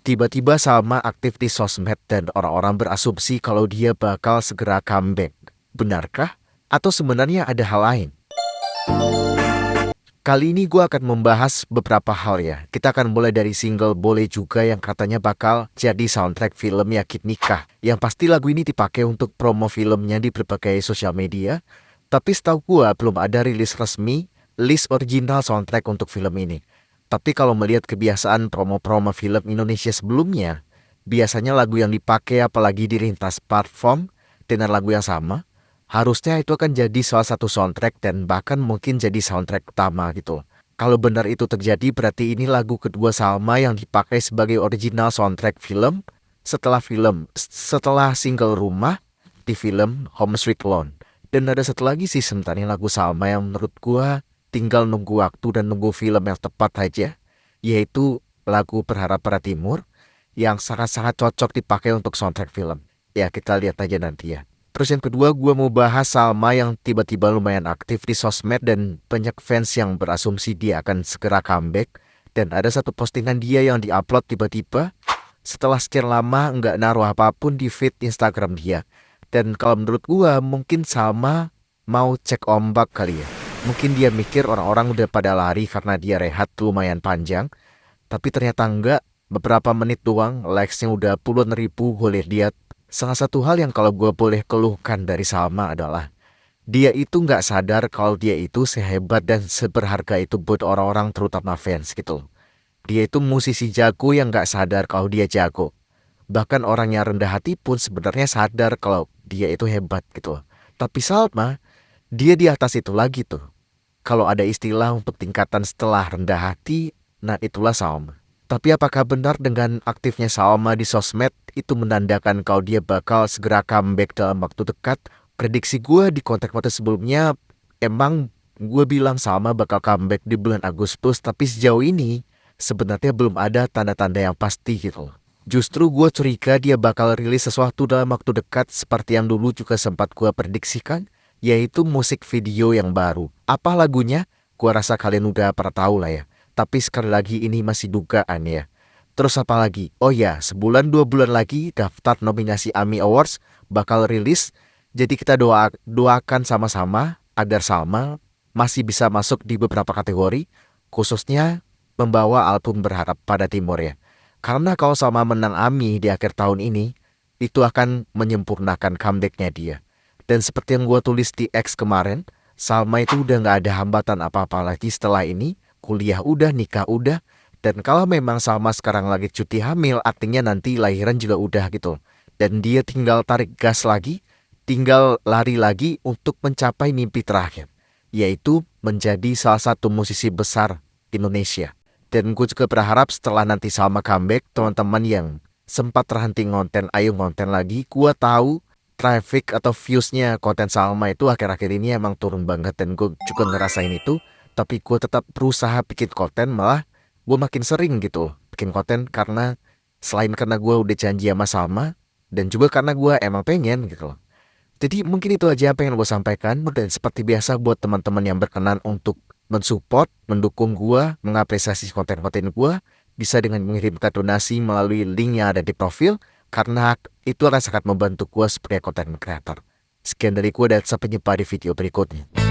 Tiba-tiba Salma aktif di sosmed dan orang-orang berasumsi kalau dia bakal segera comeback. Benarkah? Atau sebenarnya ada hal lain? Kali ini gue akan membahas beberapa hal ya. Kita akan mulai dari single Boleh Juga yang katanya bakal jadi soundtrack film Yakin Nikah. Yang pasti lagu ini dipakai untuk promo filmnya di berbagai sosial media. Tapi setahu gue belum ada rilis resmi, list original soundtrack untuk film ini. Tapi kalau melihat kebiasaan promo-promo film Indonesia sebelumnya, biasanya lagu yang dipakai apalagi di lintas platform dengan lagu yang sama, harusnya itu akan jadi salah satu soundtrack dan bahkan mungkin jadi soundtrack utama gitu. Kalau benar itu terjadi berarti ini lagu kedua Salma yang dipakai sebagai original soundtrack film setelah single Rumah di film Home Sweet Alone. Dan ada satu lagi sih sebenarnya lagu Salma yang menurut gua tinggal nunggu waktu dan nunggu film yang tepat aja, yaitu lagu Berharap Pada Timur yang sangat-sangat cocok dipakai untuk soundtrack film. Ya kita lihat aja nanti ya. Terus yang kedua gue mau bahas Salma yang tiba-tiba lumayan aktif di sosmed dan banyak fans yang berasumsi dia akan segera comeback. Dan ada satu postingan dia yang diupload tiba-tiba setelah sekian lama nggak naruh apapun di feed Instagram dia. Dan kalau menurut gue mungkin Salma mau cek ombak kali ya. Mungkin dia mikir orang-orang udah pada lari karena dia rehat lumayan panjang. Tapi ternyata enggak, beberapa menit doang likes-nya udah puluhan ribu gue lihat. Salah satu hal yang kalau gue boleh keluhkan dari Salma adalah dia itu nggak sadar kalau dia itu sehebat dan seberharga itu buat orang-orang terutama fans gitu. Dia itu musisi jago yang nggak sadar kalau dia jago. Bahkan orang yang rendah hati pun sebenarnya sadar kalau dia itu hebat gitu. Tapi Salma, dia di atas itu lagi tuh. Kalau ada istilah untuk tingkatan setelah rendah hati, nah itulah Salma. Tapi apakah benar dengan aktifnya Salma di sosmed itu menandakan kalau dia bakal segera comeback dalam waktu dekat? Prediksi gue di konten sebelumnya emang gue bilang Salma bakal comeback di bulan Agustus, tapi sejauh ini sebenarnya belum ada tanda-tanda yang pasti gitu. Justru gue curiga dia bakal rilis sesuatu dalam waktu dekat seperti yang dulu juga sempat gue prediksikan, yaitu musik video yang baru. Apa lagunya? Gue rasa kalian udah pernah tahu lah ya. Tapi sekali lagi ini masih dugaan ya. Terus apa lagi? Oh ya, sebulan 2 bulan lagi daftar nominasi AMI Awards bakal rilis. Jadi kita doakan sama-sama agar Salma masih bisa masuk di beberapa kategori, khususnya membawa album Berharap Pada Timur ya. Karena kalau Salma menang AMI di akhir tahun ini, itu akan menyempurnakan comebacknya dia. Dan seperti yang gue tulis di X kemarin, Salma itu udah gak ada hambatan apa-apa lagi setelah ini. Kuliah udah, nikah udah. Dan kalau memang Salma sekarang lagi cuti hamil, artinya nanti lahiran juga udah gitu. Dan dia tinggal tarik gas lagi, tinggal lari lagi untuk mencapai mimpi terakhir, yaitu menjadi salah satu musisi besar Indonesia. Dan gue juga berharap setelah nanti Salma comeback, teman-teman yang sempat terhenti ngonten, ayo ngonten lagi. Gue tahu traffic atau viewsnya konten Salma itu akhir-akhir ini emang turun banget dan gue juga ngerasain itu. Tapi gue tetap berusaha bikin konten, malah gue makin sering gitu bikin konten karena selain karena gue udah janji sama Salma dan juga karena gue emang pengen gitu loh. Jadi mungkin itu aja apa yang gue sampaikan, dan seperti biasa buat teman-teman yang berkenan untuk mensupport, mendukung gue, mengapresiasi konten-konten gue, bisa dengan mengirimkan donasi melalui link yang ada di profil, karena itu akan sangat membantu gue sebagai konten creator. Sekian dari gue dan sampai jumpa di video berikutnya.